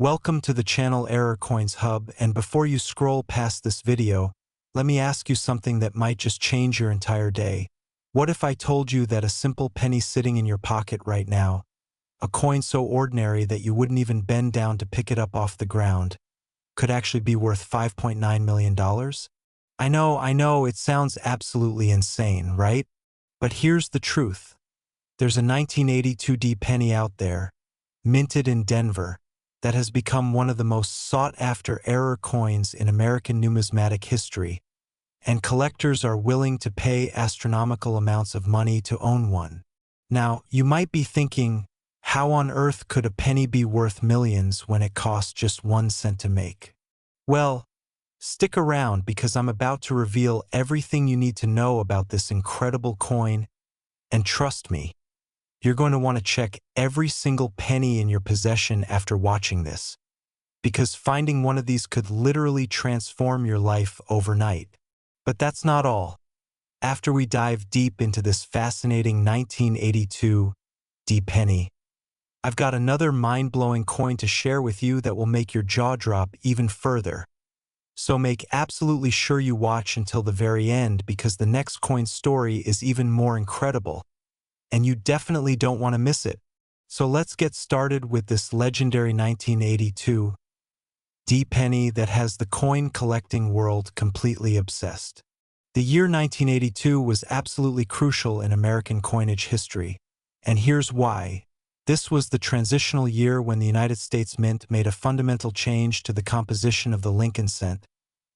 Welcome to the channel Error Coins Hub, and before you scroll past this video, let me ask you something that might just change your entire day. What if I told you that a simple penny sitting in your pocket right now, a coin so ordinary that you wouldn't even bend down to pick it up off the ground, could actually be worth $5.9 million? I know, it sounds absolutely insane, right? But here's the truth. There's a 1982 penny out there, minted in Denver, that has become one of the most sought-after error coins in American numismatic history, and collectors are willing to pay astronomical amounts of money to own one. Now, you might be thinking, how on earth could a penny be worth millions when it costs just 1 cent to make? Well, stick around because I'm about to reveal everything you need to know about this incredible coin, and trust me, you're going to want to check every single penny in your possession after watching this, because finding one of these could literally transform your life overnight. But that's not all. After we dive deep into this fascinating 1982 penny, I've got another mind-blowing coin to share with you that will make your jaw drop even further. So make absolutely sure you watch until the very end, because the next coin story is even more incredible, and you definitely don't want to miss it. So let's get started with this legendary 1982 penny that has the coin collecting world completely obsessed. The year 1982 was absolutely crucial in American coinage history, and here's why. This was the transitional year when the United States Mint made a fundamental change to the composition of the Lincoln cent,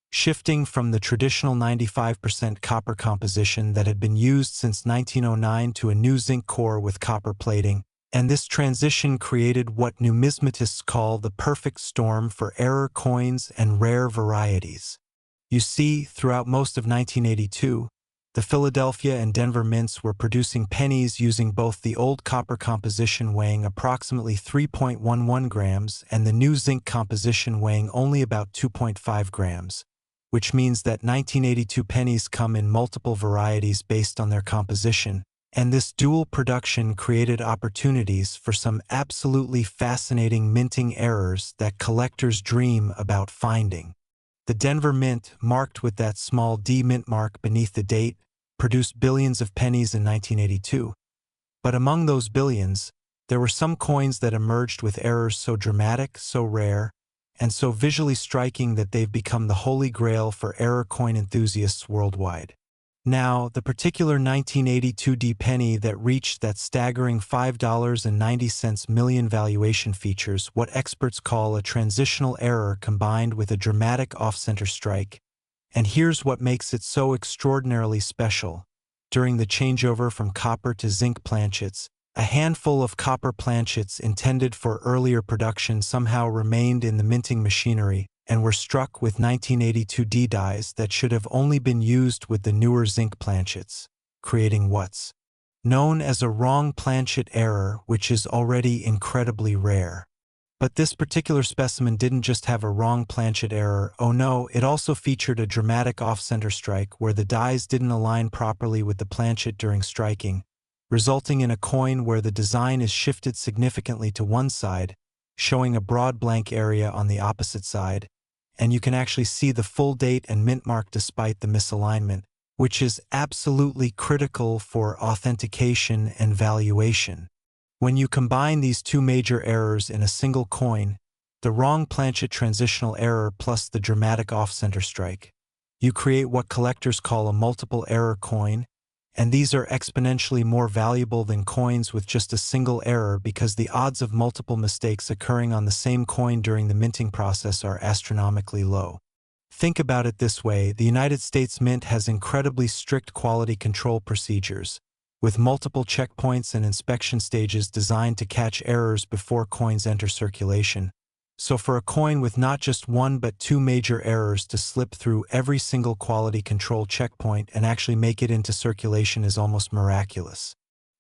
shifting from the traditional 95% copper composition that had been used since 1909 to a new zinc core with copper plating, and this transition created what numismatists call the perfect storm for error coins and rare varieties. You see, throughout most of 1982, the Philadelphia and Denver mints were producing pennies using both the old copper composition weighing approximately 3.11 grams and the new zinc composition weighing only about 2.5 grams, which means that 1982 pennies come in multiple varieties based on their composition, and this dual production created opportunities for some absolutely fascinating minting errors that collectors dream about finding. The Denver Mint, marked with that small D mint mark beneath the date, produced billions of pennies in 1982. But among those billions, there were some coins that emerged with errors so dramatic, so rare, and so visually striking that they've become the holy grail for error coin enthusiasts worldwide. Now, the particular 1982 penny that reached that staggering $5.90 million valuation features what experts call a transitional error combined with a dramatic off-center strike. And here's what makes it so extraordinarily special. During the changeover from copper to zinc planchets, a handful of copper planchets intended for earlier production somehow remained in the minting machinery and were struck with 1982 dyes that should have only been used with the newer zinc planchets, creating what's known as a wrong planchet error, which is already incredibly rare. But this particular specimen didn't just have a wrong planchet error, oh no, it also featured a dramatic off-center strike where the dies didn't align properly with the planchet during striking, resulting in a coin where the design is shifted significantly to one side, showing a broad blank area on the opposite side, and you can actually see the full date and mint mark despite the misalignment, which is absolutely critical for authentication and valuation. When you combine these two major errors in a single coin, the wrong planchet transitional error plus the dramatic off-center strike, you create what collectors call a multiple error coin, and these are exponentially more valuable than coins with just a single error because the odds of multiple mistakes occurring on the same coin during the minting process are astronomically low. Think about it this way: the United States Mint has incredibly strict quality control procedures, with multiple checkpoints and inspection stages designed to catch errors before coins enter circulation. So for a coin with not just one but two major errors to slip through every single quality control checkpoint and actually make it into circulation is almost miraculous.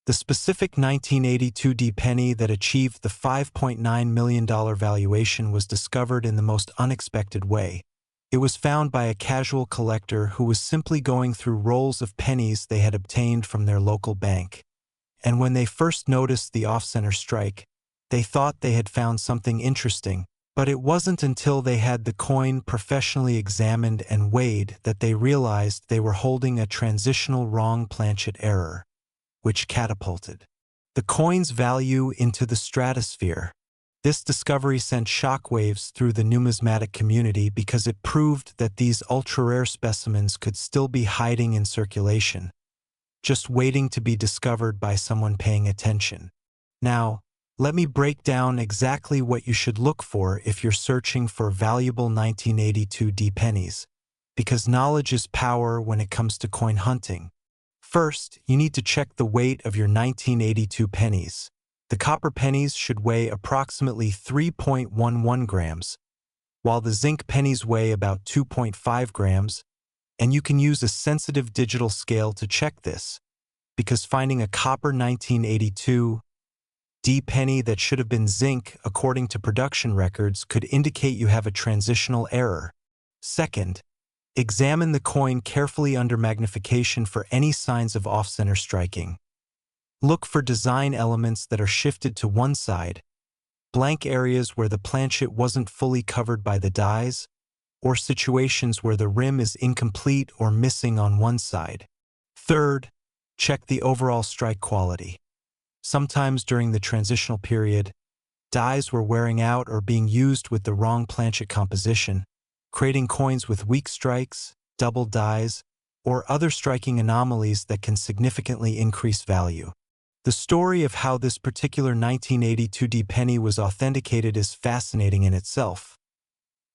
The specific 1982 penny that achieved the $5.9 million valuation was discovered in the most unexpected way. It was found by a casual collector who was simply going through rolls of pennies they had obtained from their local bank. And when they first noticed the off-center strike, they thought they had found something interesting, But it wasn't until they had the coin professionally examined and weighed that they realized they were holding a transitional wrong planchet error, which catapulted the coin's value into the stratosphere. This discovery sent shockwaves through the numismatic community because it proved that these ultra-rare specimens could still be hiding in circulation, just waiting to be discovered by someone paying attention. Now, let me break down exactly what you should look for if you're searching for valuable 1982 D pennies, because knowledge is power when it comes to coin hunting. First, you need to check the weight of your 1982 pennies. The copper pennies should weigh approximately 3.11 grams, while the zinc pennies weigh about 2.5 grams, and you can use a sensitive digital scale to check this, because finding a copper 1982 D penny that should have been zinc according to production records could indicate you have a transitional error. Second, examine the coin carefully under magnification for any signs of off-center striking. Look for design elements that are shifted to one side, blank areas where the planchet wasn't fully covered by the dies, or situations where the rim is incomplete or missing on one side. Third, check the overall strike quality. Sometimes during the transitional period, dies were wearing out or being used with the wrong planchet composition, creating coins with weak strikes, double dies, or other striking anomalies that can significantly increase value. The story of how this particular 1982 D penny was authenticated is fascinating in itself.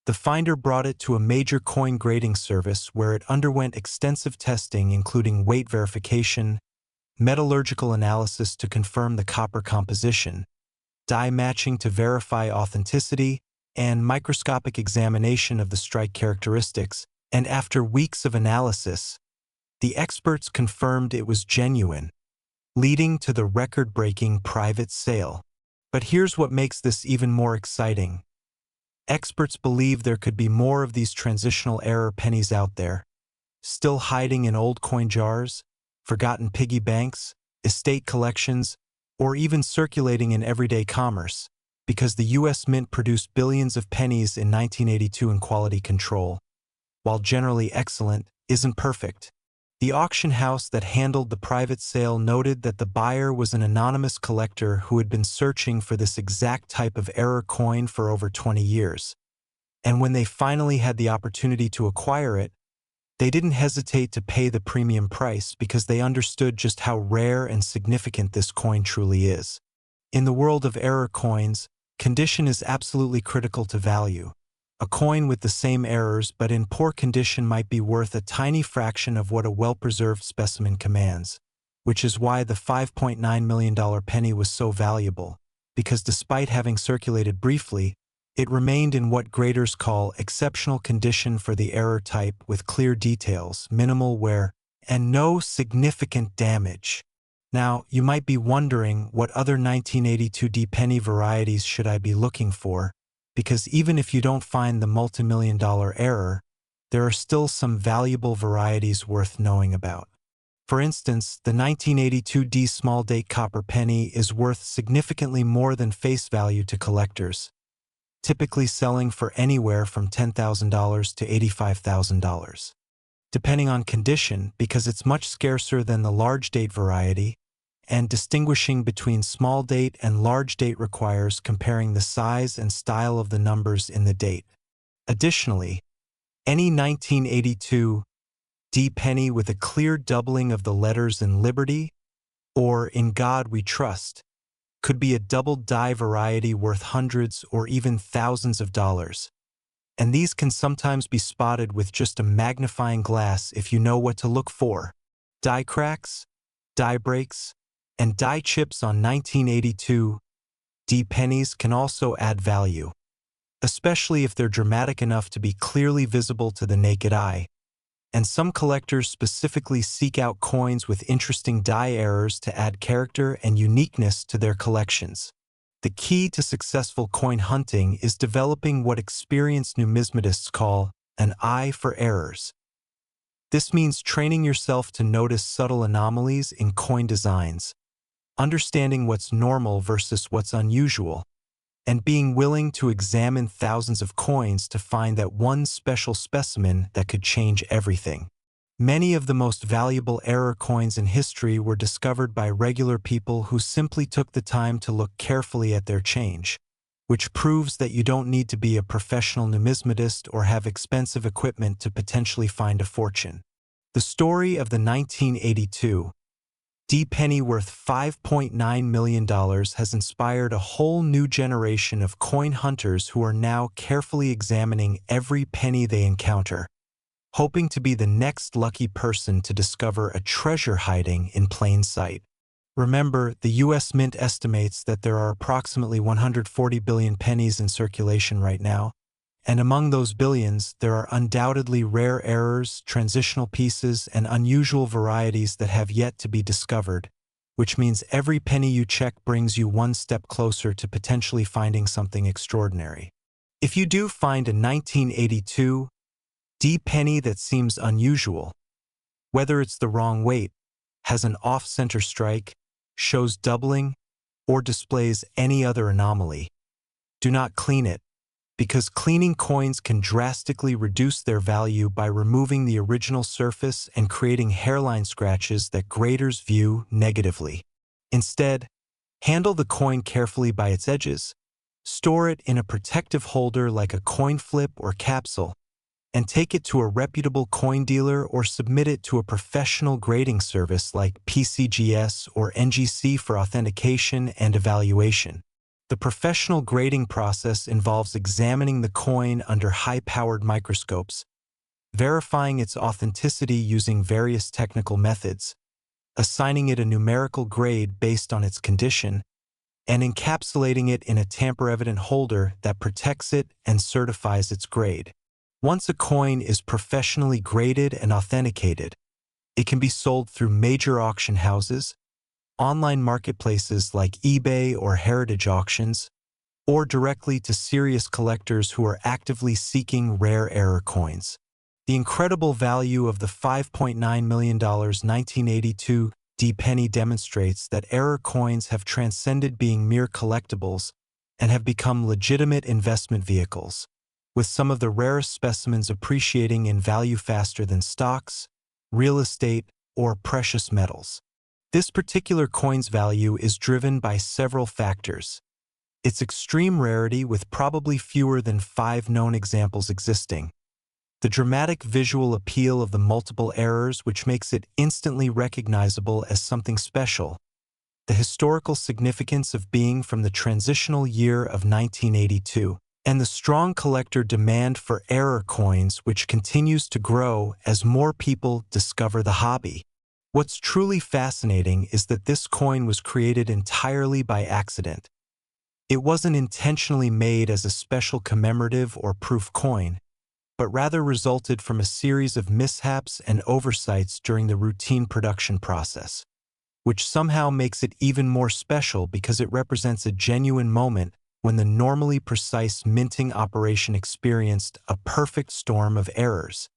The finder brought it to a major coin grading service where it underwent extensive testing including weight verification, metallurgical analysis to confirm the copper composition, die matching to verify authenticity, and microscopic examination of the strike characteristics, and after weeks of analysis, the experts confirmed it was genuine, leading to the record-breaking private sale. But here's what makes this even more exciting. Experts believe there could be more of these transitional error pennies out there, still hiding in old coin jars, forgotten piggy banks, estate collections, or even circulating in everyday commerce, because the U.S. Mint produced billions of pennies in 1982 in quality control. While generally excellent, isn't perfect. The auction house that handled the private sale noted that the buyer was an anonymous collector who had been searching for this exact type of error coin for over 20 years. And when they finally had the opportunity to acquire it, they didn't hesitate to pay the premium price because they understood just how rare and significant this coin truly is. In the world of error coins, condition is absolutely critical to value. A coin with the same errors but in poor condition might be worth a tiny fraction of what a well-preserved specimen commands, which is why the $5.9 million penny was so valuable, because despite having circulated briefly, it remained in what graders call exceptional condition for the error type with clear details, minimal wear, and no significant damage. Now, you might be wondering what other 1982 D penny varieties should I be looking for, because even if you don't find the multimillion-dollar error, there are still some valuable varieties worth knowing about. For instance, the 1982 D small date copper penny is worth significantly more than face value to collectors, typically selling for anywhere from $10,000 to $85,000. Depending on condition, because it's much scarcer than the large date variety, and distinguishing between small date and large date requires comparing the size and style of the numbers in the date. Additionally, any 1982 D penny with a clear doubling of the letters in Liberty or In God We Trust could be a double die variety worth hundreds or even thousands of dollars. And these can sometimes be spotted with just a magnifying glass if you know what to look for. Die cracks, die breaks, and die chips on 1982 D pennies can also add value, especially if they're dramatic enough to be clearly visible to the naked eye. And some collectors specifically seek out coins with interesting die errors to add character and uniqueness to their collections. The key to successful coin hunting is developing what experienced numismatists call an eye for errors. This means training yourself to notice subtle anomalies in coin designs, understanding what's normal versus what's unusual, and being willing to examine thousands of coins to find that one special specimen that could change everything. Many of the most valuable error coins in history were discovered by regular people who simply took the time to look carefully at their change, which proves that you don't need to be a professional numismatist or have expensive equipment to potentially find a fortune. The story of the 1982 D penny worth $5.9 million has inspired a whole new generation of coin hunters who are now carefully examining every penny they encounter, hoping to be the next lucky person to discover a treasure hiding in plain sight. Remember, the U.S. Mint estimates that there are approximately 140 billion pennies in circulation right now, and among those billions, there are undoubtedly rare errors, transitional pieces, and unusual varieties that have yet to be discovered, which means every penny you check brings you one step closer to potentially finding something extraordinary. If you do find a 1982 D penny that seems unusual, whether it's the wrong weight, has an off-center strike, shows doubling, or displays any other anomaly, do not clean it, because cleaning coins can drastically reduce their value by removing the original surface and creating hairline scratches that graders view negatively. Instead, handle the coin carefully by its edges, store it in a protective holder like a coin flip or capsule, and take it to a reputable coin dealer or submit it to a professional grading service like PCGS or NGC for authentication and evaluation. The professional grading process involves examining the coin under high-powered microscopes, verifying its authenticity using various technical methods, assigning it a numerical grade based on its condition, and encapsulating it in a tamper-evident holder that protects it and certifies its grade. Once a coin is professionally graded and authenticated, it can be sold through major auction houses, online marketplaces like eBay or heritage auctions, or directly to serious collectors who are actively seeking rare error coins. The incredible value of the $5.9 million 1982 D penny demonstrates that error coins have transcended being mere collectibles and have become legitimate investment vehicles, with some of the rarest specimens appreciating in value faster than stocks, real estate, or precious metals. This particular coin's value is driven by several factors. Its extreme rarity, with probably fewer than 5 known examples existing. The dramatic visual appeal of the multiple errors, which makes it instantly recognizable as something special. The historical significance of being from the transitional year of 1982. And the strong collector demand for error coins, which continues to grow as more people discover the hobby. What's truly fascinating is that this coin was created entirely by accident. It wasn't intentionally made as a special commemorative or proof coin, but rather resulted from a series of mishaps and oversights during the routine production process, which somehow makes it even more special because it represents a genuine moment when the normally precise minting operation experienced a perfect storm of errors.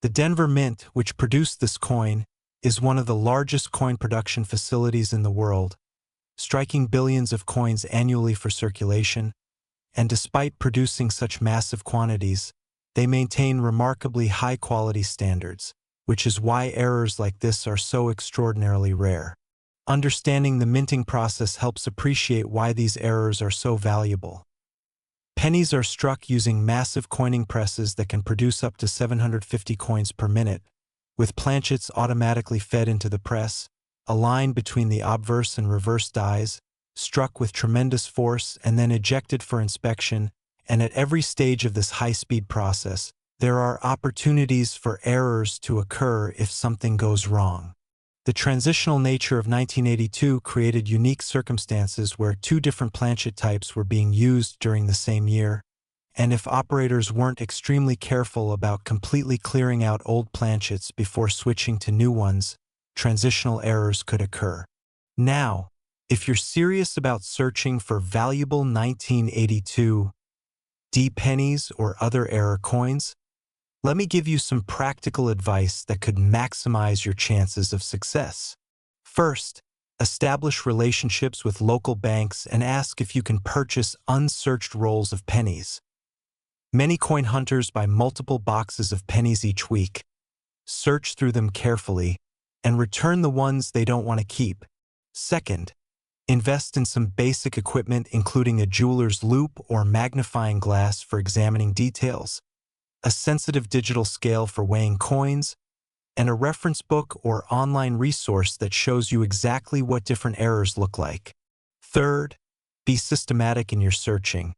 The Denver Mint, which produced this coin, is one of the largest coin production facilities in the world, striking billions of coins annually for circulation, and despite producing such massive quantities, they maintain remarkably high-quality standards, which is why errors like this are so extraordinarily rare. Understanding the minting process helps appreciate why these errors are so valuable. Pennies are struck using massive coining presses that can produce up to 750 coins per minute, with planchets automatically fed into the press, a line between the obverse and reverse dies, struck with tremendous force and then ejected for inspection, and at every stage of this high-speed process, there are opportunities for errors to occur if something goes wrong. The transitional nature of 1982 created unique circumstances where 2 different planchet types were being used during the same year, and if operators weren't extremely careful about completely clearing out old planchets before switching to new ones, transitional errors could occur. Now, if you're serious about searching for valuable 1982 D pennies or other error coins, let me give you some practical advice that could maximize your chances of success. First, Establish relationships with local banks and ask if you can purchase unsearched rolls of pennies. Many coin hunters buy multiple boxes of pennies each week. Search through them carefully and return the ones they don't want to keep. Second, invest in some basic equipment including a jeweler's loupe or magnifying glass for examining details, a sensitive digital scale for weighing coins, and a reference book or online resource that shows you exactly what different errors look like. Third, be systematic in your searching.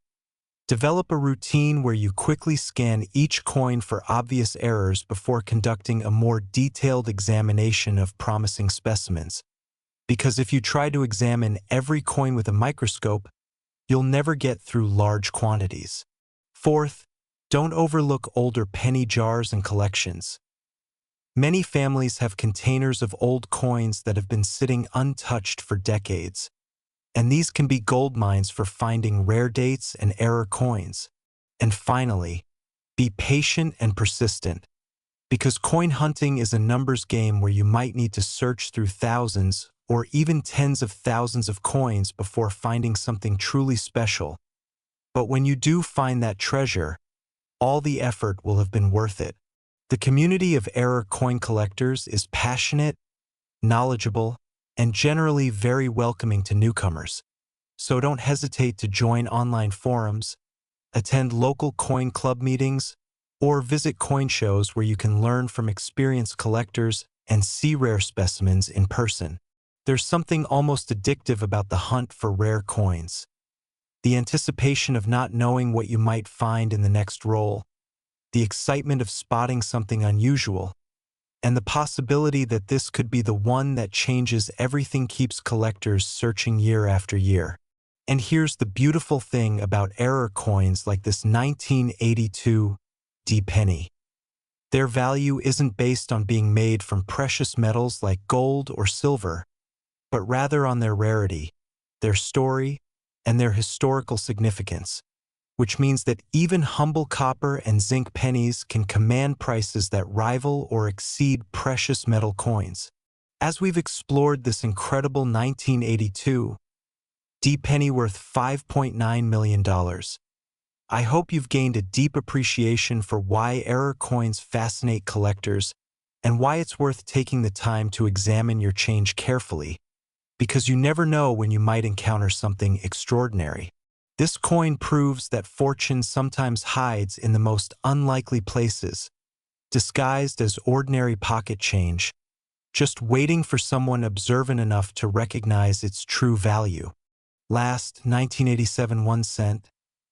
Develop a routine where you quickly scan each coin for obvious errors before conducting a more detailed examination of promising specimens. Because if you try to examine every coin with a microscope, you'll never get through large quantities. Fourth, don't overlook older penny jars and collections. Many families have containers of old coins that have been sitting untouched for decades, and these can be gold mines for finding rare dates and error coins. And finally, be patient and persistent, because coin hunting is a numbers game where you might need to search through thousands or even tens of thousands of coins before finding something truly special. But when you do find that treasure, all the effort will have been worth it. The community of error coin collectors is passionate, knowledgeable, and generally very welcoming to newcomers. So don't hesitate to join online forums, attend local coin club meetings, or visit coin shows where you can learn from experienced collectors and see rare specimens in person. There's something almost addictive about the hunt for rare coins. The anticipation of not knowing what you might find in the next roll, the excitement of spotting something unusual, and the possibility that this could be the one that changes everything keeps collectors searching year after year. And here's the beautiful thing about error coins like this 1982 D penny. Their value isn't based on being made from precious metals like gold or silver, but rather on their rarity, their story, and their historical significance, which means that even humble copper and zinc pennies can command prices that rival or exceed precious metal coins. As we've explored this incredible 1982 D penny worth $5.9 million, I hope you've gained a deep appreciation for why error coins fascinate collectors and why it's worth taking the time to examine your change carefully, because you never know when you might encounter something extraordinary. This coin proves that fortune sometimes hides in the most unlikely places, disguised as ordinary pocket change, just waiting for someone observant enough to recognize its true value. Last, 1987 1 cent,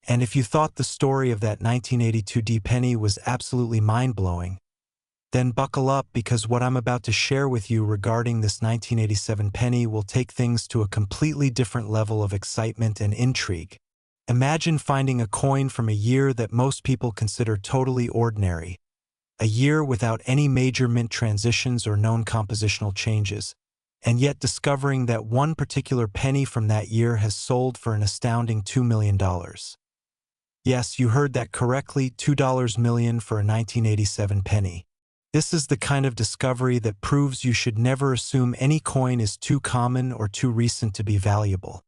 and if you thought the story of that 1982 D penny was absolutely mind-blowing, then buckle up, because what I'm about to share with you regarding this 1987 penny will take things to a completely different level of excitement and intrigue. Imagine finding a coin from a year that most people consider totally ordinary, a year without any major mint transitions or known compositional changes, and yet discovering that one particular penny from that year has sold for an astounding $2 million. Yes, you heard that correctly, $2 million for a 1987 penny. This is the kind of discovery that proves you should never assume any coin is too common or too recent to be valuable,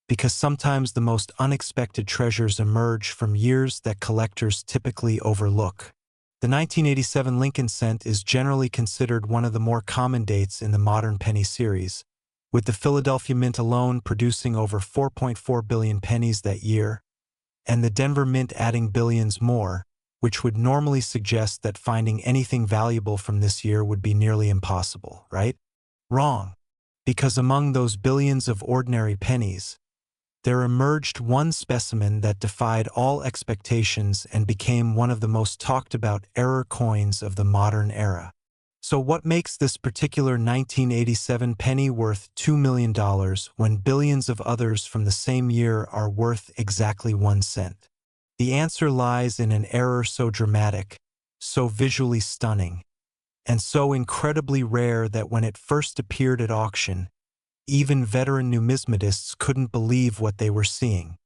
because sometimes the most unexpected treasures emerge from years that collectors typically overlook. The 1987 Lincoln cent is generally considered one of the more common dates in the modern penny series, with the Philadelphia Mint alone producing over 4.4 billion pennies that year, and the Denver Mint adding billions more, which would normally suggest that finding anything valuable from this year would be nearly impossible, right? Wrong. Because among those billions of ordinary pennies, there emerged one specimen that defied all expectations and became one of the most talked about error coins of the modern era. So what makes this particular 1987 penny worth $2 million when billions of others from the same year are worth exactly 1 cent? The answer lies in an error so dramatic, so visually stunning, and so incredibly rare that when it first appeared at auction, even veteran numismatists couldn't believe what they were seeing.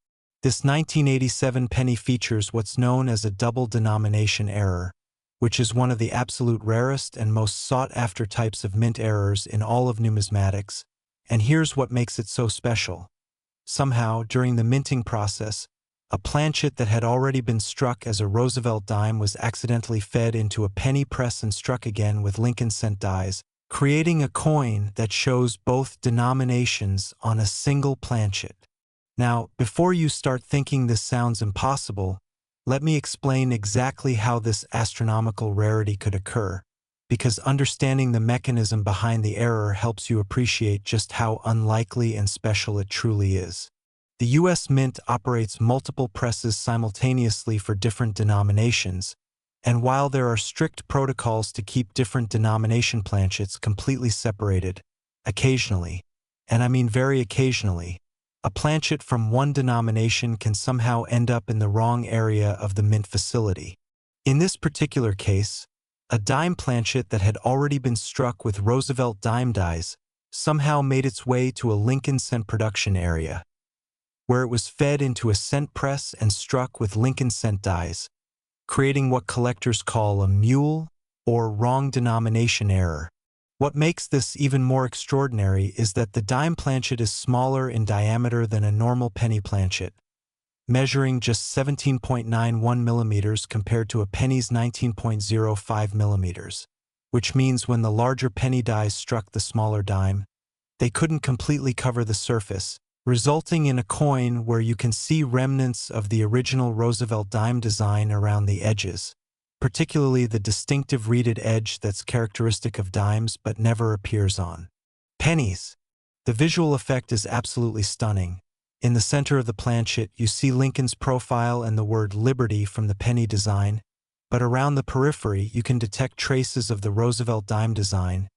This 1987 penny features what's known as a double denomination error, which is one of the absolute rarest and most sought-after types of mint errors in all of numismatics, And here's what makes it so special. Somehow, during the minting process, a planchet that had already been struck as a Roosevelt dime was accidentally fed into a penny press and struck again with Lincoln cent dies, creating a coin that shows both denominations on a single planchet. Now, before you start thinking this sounds impossible, let me explain exactly how this astronomical rarity could occur, because understanding the mechanism behind the error helps you appreciate just how unlikely and special it truly is. The U.S. Mint operates multiple presses simultaneously for different denominations, and while there are strict protocols to keep different denomination planchets completely separated, occasionally, and I mean very occasionally, a planchet from one denomination can somehow end up in the wrong area of the mint facility. In this particular case, a dime planchet that had already been struck with Roosevelt dime dies somehow made its way to a Lincoln cent production area, where it was fed into a cent press and struck with Lincoln cent dies, creating what collectors call a mule or wrong denomination error. What makes this even more extraordinary is that the dime planchet is smaller in diameter than a normal penny planchet, measuring just 17.91 millimeters compared to a penny's 19.05 millimeters, which means when the larger penny dies struck the smaller dime, they couldn't completely cover the surface, resulting in a coin where you can see remnants of the original Roosevelt dime design around the edges, particularly the distinctive reeded edge that's characteristic of dimes but never appears on pennies. The visual effect is absolutely stunning. In the center of the planchet, you see Lincoln's profile and the word Liberty from the penny design, but around the periphery you can detect traces of the Roosevelt dime design,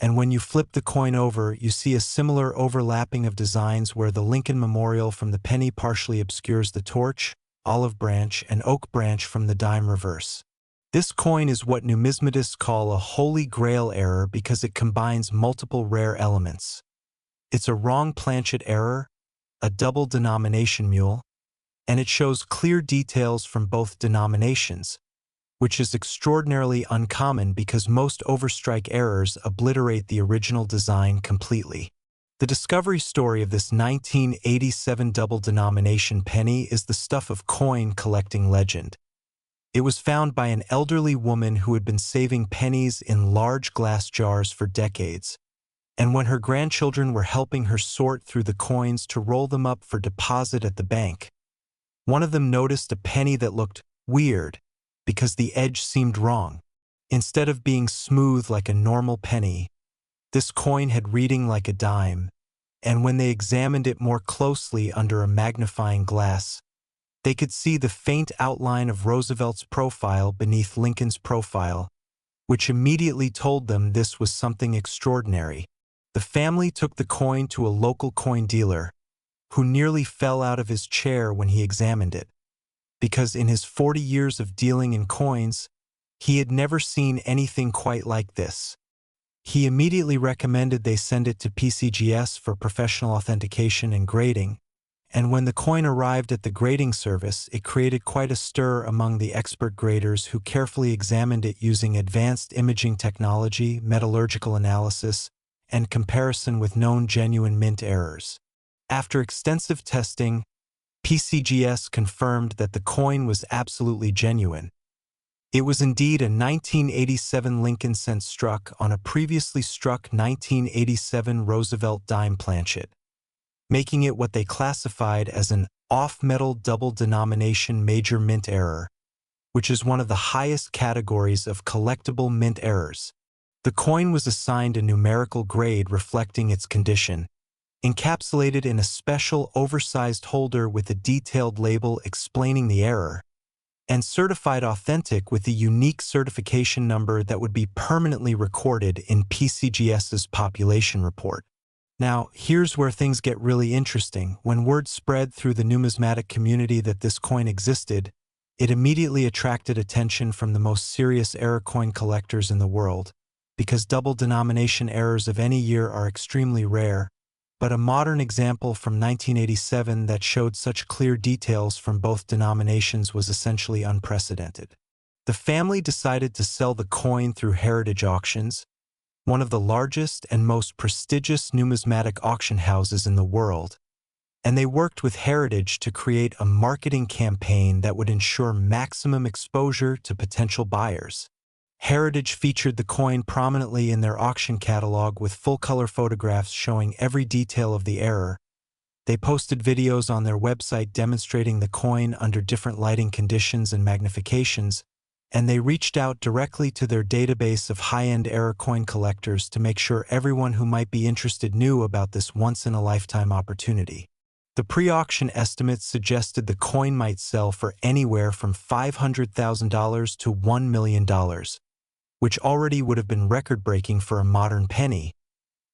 and when you flip the coin over, you see a similar overlapping of designs where the Lincoln memorial from the penny partially obscures the torch, olive branch, and oak branch from the dime reverse. This coin is what numismatists call a holy grail error because it combines multiple rare elements. It's a wrong planchet error, a double denomination mule, and it shows clear details from both denominations, which is extraordinarily uncommon because most overstrike errors obliterate the original design completely. The discovery story of this 1987 double denomination penny is the stuff of coin collecting legend. It was found by an elderly woman who had been saving pennies in large glass jars for decades, and when her grandchildren were helping her sort through the coins to roll them up for deposit at the bank, one of them noticed a penny that looked weird because the edge seemed wrong. Instead of being smooth like a normal penny, this coin had reading like a dime, and when they examined it more closely under a magnifying glass, they could see the faint outline of Roosevelt's profile beneath Lincoln's profile, which immediately told them this was something extraordinary. The family took the coin to a local coin dealer, who nearly fell out of his chair when he examined it, because in his 40 years of dealing in coins, he had never seen anything quite like this. He immediately recommended they send it to PCGS for professional authentication and grading, and when the coin arrived at the grading service, it created quite a stir among the expert graders who carefully examined it using advanced imaging technology, metallurgical analysis, and comparison with known genuine mint errors. After extensive testing, PCGS confirmed that the coin was absolutely genuine. It was indeed a 1987 Lincoln cent struck on a previously struck 1987 Roosevelt dime planchet, making it what they classified as an off-metal double denomination major mint error, which is one of the highest categories of collectible mint errors. The coin was assigned a numerical grade reflecting its condition, encapsulated in a special oversized holder with a detailed label explaining the error, and certified authentic with a unique certification number that would be permanently recorded in PCGS's population report. Now, here's where things get really interesting. When word spread through the numismatic community that this coin existed, it immediately attracted attention from the most serious error coin collectors in the world, because double denomination errors of any year are extremely rare, but a modern example from 1987 that showed such clear details from both denominations was essentially unprecedented. The family decided to sell the coin through heritage auctions, one of the largest and most prestigious numismatic auction houses in the world, and they worked with Heritage to create a marketing campaign that would ensure maximum exposure to potential buyers. Heritage featured the coin prominently in their auction catalog with full-color photographs showing every detail of the error. They posted videos on their website demonstrating the coin under different lighting conditions and magnifications, and they reached out directly to their database of high-end error coin collectors to make sure everyone who might be interested knew about this once-in-a-lifetime opportunity. The pre-auction estimates suggested the coin might sell for anywhere from $500,000 to $1 million, which already would have been record-breaking for a modern penny.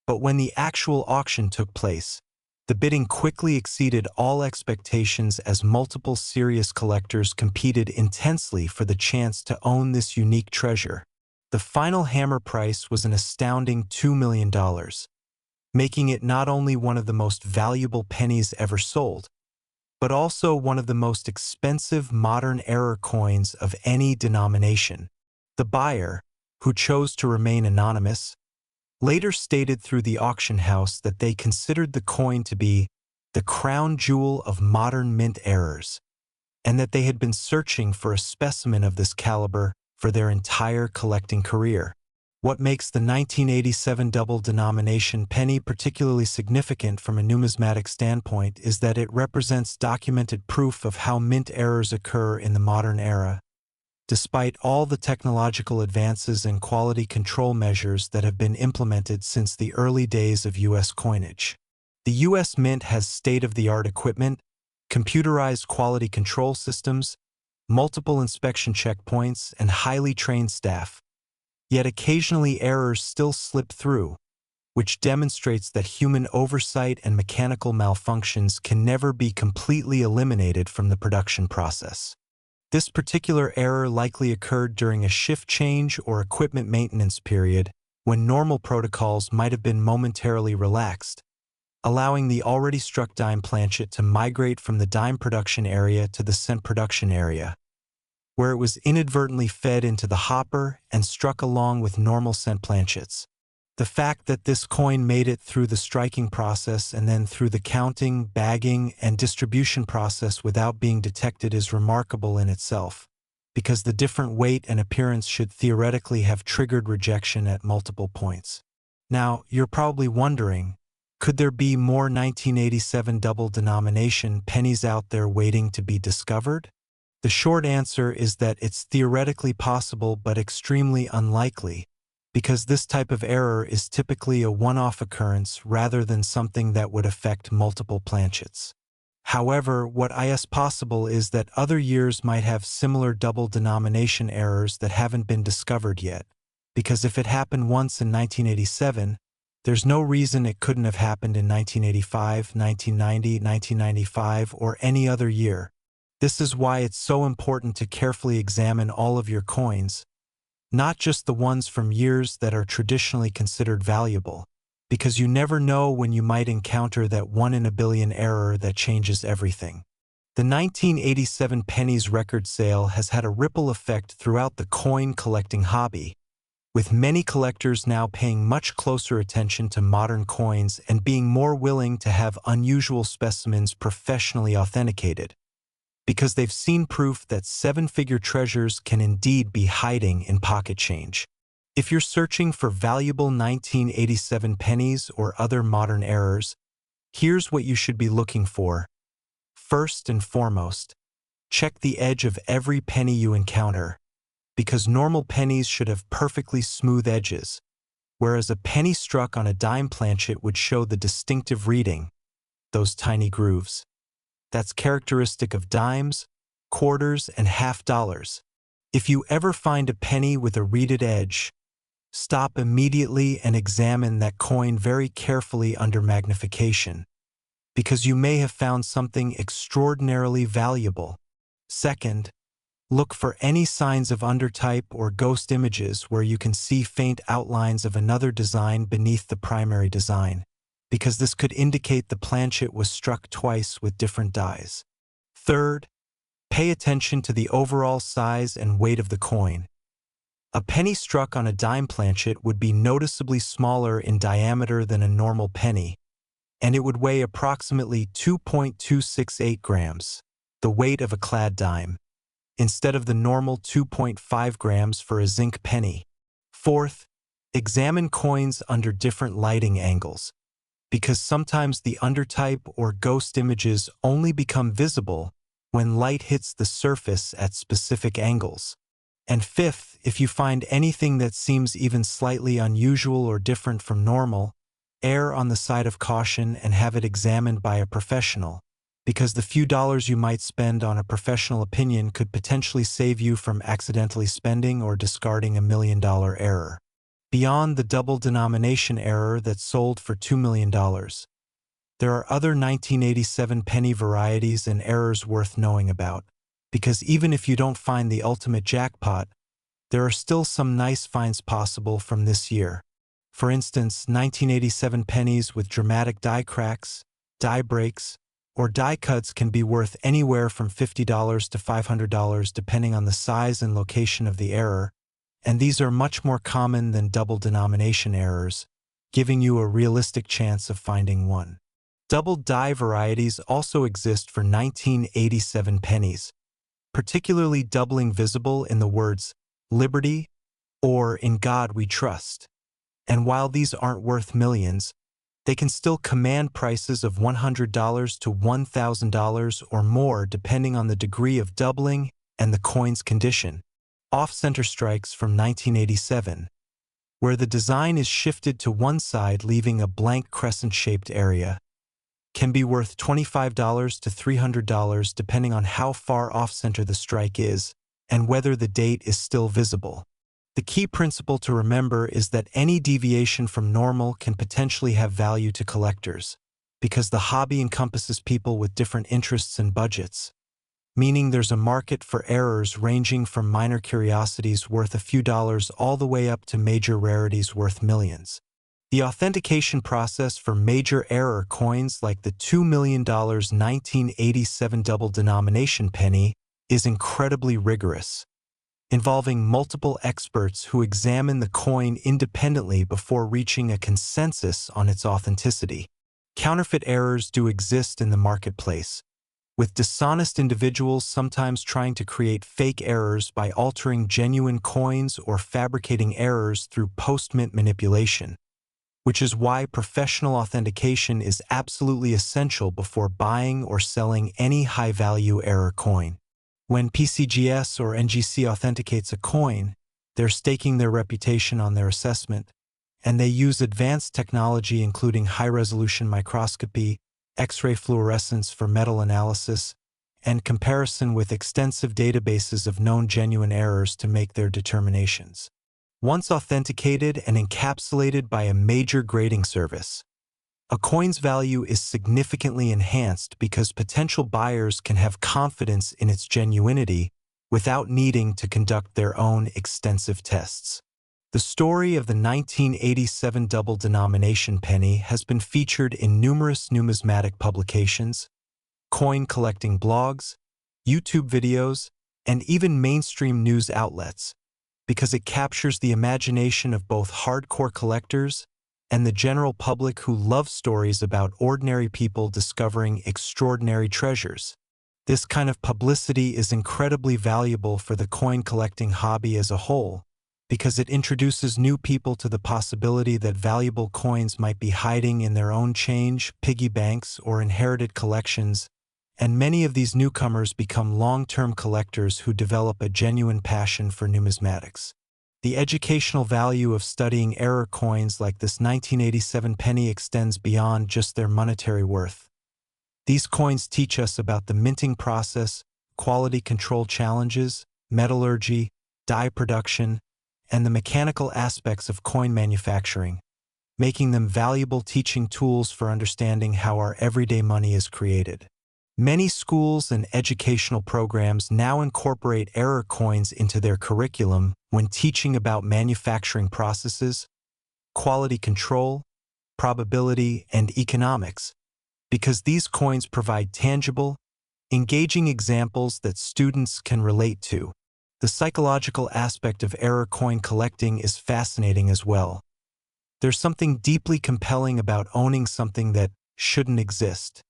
But when the actual auction took place, the bidding quickly exceeded all expectations as multiple serious collectors competed intensely for the chance to own this unique treasure. The final hammer price was an astounding $2 million, making it not only one of the most valuable pennies ever sold, but also one of the most expensive modern error coins of any denomination. The buyer, who chose to remain anonymous, later stated through the auction house that they considered the coin to be the crown jewel of modern mint errors, and that they had been searching for a specimen of this caliber for their entire collecting career. What makes the 1987 double denomination penny particularly significant from a numismatic standpoint is that it represents documented proof of how mint errors occur in the modern era. Despite all the technological advances and quality control measures that have been implemented since the early days of U.S. coinage, the U.S. Mint has state-of-the-art equipment, computerized quality control systems, multiple inspection checkpoints, and highly trained staff. Yet occasionally errors still slip through, which demonstrates that human oversight and mechanical malfunctions can never be completely eliminated from the production process. This particular error likely occurred during a shift change or equipment maintenance period when normal protocols might have been momentarily relaxed, allowing the already struck dime planchet to migrate from the dime production area to the cent production area, where it was inadvertently fed into the hopper and struck along with normal cent planchets. The fact that this coin made it through the striking process and then through the counting, bagging, and distribution process without being detected is remarkable in itself, because the different weight and appearance should theoretically have triggered rejection at multiple points. Now, you're probably wondering, could there be more 1987 double denomination pennies out there waiting to be discovered? The short answer is that it's theoretically possible but extremely unlikely, because this type of error is typically a one-off occurrence rather than something that would affect multiple planchets. However, what is possible is that other years might have similar double denomination errors that haven't been discovered yet, because if it happened once in 1987, there's no reason it couldn't have happened in 1985, 1990, 1995, or any other year. This is why it's so important to carefully examine all of your coins, not just the ones from years that are traditionally considered valuable, because you never know when you might encounter that one-in-a-billion error that changes everything. The 1987 pennies record sale has had a ripple effect throughout the coin collecting hobby, with many collectors now paying much closer attention to modern coins and being more willing to have unusual specimens professionally authenticated, because they've seen proof that seven-figure treasures can indeed be hiding in pocket change. If you're searching for valuable 1987 pennies or other modern errors, here's what you should be looking for. First and foremost, check the edge of every penny you encounter, because normal pennies should have perfectly smooth edges, whereas a penny struck on a dime planchet would show the distinctive reading, those tiny grooves. That's characteristic of dimes, quarters, and half dollars. If you ever find a penny with a reeded edge, stop immediately and examine that coin very carefully under magnification, because you may have found something extraordinarily valuable. Second, look for any signs of undertype or ghost images where you can see faint outlines of another design beneath the primary design, because this could indicate the planchet was struck twice with different dies. Third, pay attention to the overall size and weight of the coin. A penny struck on a dime planchet would be noticeably smaller in diameter than a normal penny, and it would weigh approximately 2.268 grams, the weight of a clad dime, instead of the normal 2.5 grams for a zinc penny. Fourth, examine coins under different lighting angles, because sometimes the undertype or ghost images only become visible when light hits the surface at specific angles. And fifth, if you find anything that seems even slightly unusual or different from normal, err on the side of caution and have it examined by a professional, because the few dollars you might spend on a professional opinion could potentially save you from accidentally spending or discarding $1 million error. Beyond the double denomination error that sold for $2 million, there are other 1987 penny varieties and errors worth knowing about, because even if you don't find the ultimate jackpot, there are still some nice finds possible from this year. For instance, 1987 pennies with dramatic die cracks, die breaks, or die cuts can be worth anywhere from $50 to $500 depending on the size and location of the error, and these are much more common than double denomination errors, giving you a realistic chance of finding one. Double die varieties also exist for 1987 pennies, particularly doubling visible in the words "Liberty" or "In God We Trust." And while these aren't worth millions, they can still command prices of $100 to $1,000 or more depending on the degree of doubling and the coin's condition. Off-center strikes from 1987, where the design is shifted to one side leaving a blank crescent-shaped area, can be worth $25 to $300 depending on how far off-center the strike is and whether the date is still visible. The key principle to remember is that any deviation from normal can potentially have value to collectors, because the hobby encompasses people with different interests and budgets, meaning there's a market for errors ranging from minor curiosities worth a few dollars all the way up to major rarities worth millions. The authentication process for major error coins like the $2 million 1987 double denomination penny is incredibly rigorous, involving multiple experts who examine the coin independently before reaching a consensus on its authenticity. Counterfeit errors do exist in the marketplace, with dishonest individuals sometimes trying to create fake errors by altering genuine coins or fabricating errors through post-mint manipulation, which is why professional authentication is absolutely essential before buying or selling any high-value error coin. When PCGS or NGC authenticates a coin, they're staking their reputation on their assessment, and they use advanced technology including high-resolution microscopy, X-ray fluorescence for metal analysis, and comparison with extensive databases of known genuine errors to make their determinations. Once authenticated and encapsulated by a major grading service, a coin's value is significantly enhanced because potential buyers can have confidence in its genuinity without needing to conduct their own extensive tests. The story of the 1987 double denomination penny has been featured in numerous numismatic publications, coin collecting blogs, YouTube videos, and even mainstream news outlets, because it captures the imagination of both hardcore collectors and the general public who love stories about ordinary people discovering extraordinary treasures. This kind of publicity is incredibly valuable for the coin collecting hobby as a whole, because it introduces new people to the possibility that valuable coins might be hiding in their own change, piggy banks, or inherited collections, and many of these newcomers become long-term collectors who develop a genuine passion for numismatics. The educational value of studying error coins like this 1987 penny extends beyond just their monetary worth. These coins teach us about the minting process, quality control challenges, metallurgy, die production, and the mechanical aspects of coin manufacturing, making them valuable teaching tools for understanding how our everyday money is created. Many schools and educational programs now incorporate error coins into their curriculum when teaching about manufacturing processes, quality control, probability, and economics, because these coins provide tangible, engaging examples that students can relate to. The psychological aspect of error coin collecting is fascinating as well. There's something deeply compelling about owning something that shouldn't exist.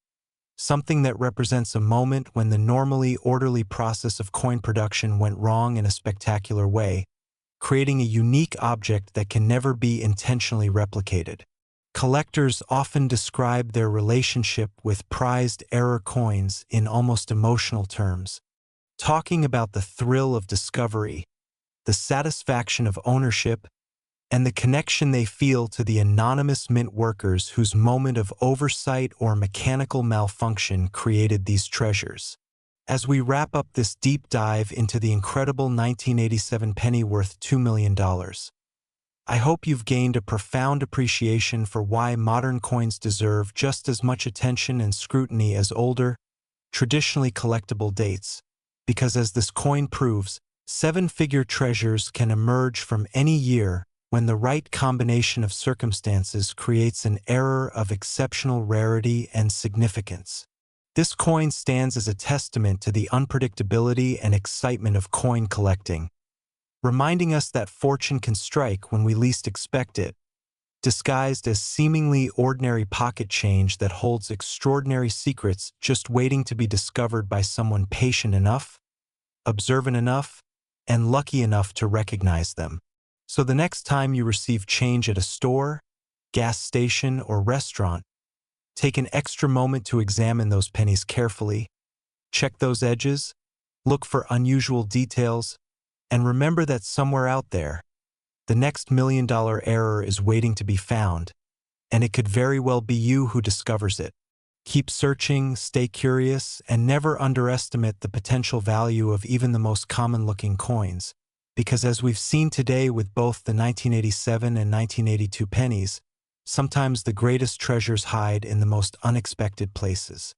Something that represents a moment when the normally orderly process of coin production went wrong in a spectacular way, creating a unique object that can never be intentionally replicated. Collectors often describe their relationship with prized error coins in almost emotional terms, talking about the thrill of discovery, the satisfaction of ownership, and the connection they feel to the anonymous mint workers whose moment of oversight or mechanical malfunction created these treasures. As we wrap up this deep dive into the incredible 1987 penny worth $2 million, I hope you've gained a profound appreciation for why modern coins deserve just as much attention and scrutiny as older, traditionally collectible dates, because as this coin proves, seven-figure treasures can emerge from any year when the right combination of circumstances creates an error of exceptional rarity and significance. This coin stands as a testament to the unpredictability and excitement of coin collecting, reminding us that fortune can strike when we least expect it, disguised as seemingly ordinary pocket change that holds extraordinary secrets just waiting to be discovered by someone patient enough, observant enough, and lucky enough to recognize them. So the next time you receive change at a store, gas station, or restaurant, take an extra moment to examine those pennies carefully, check those edges, look for unusual details, and remember that somewhere out there, the next million-dollar error is waiting to be found, and it could very well be you who discovers it. Keep searching, stay curious, and never underestimate the potential value of even the most common-looking coins, because as we've seen today with both the 1987 and 1982 pennies, sometimes the greatest treasures hide in the most unexpected places.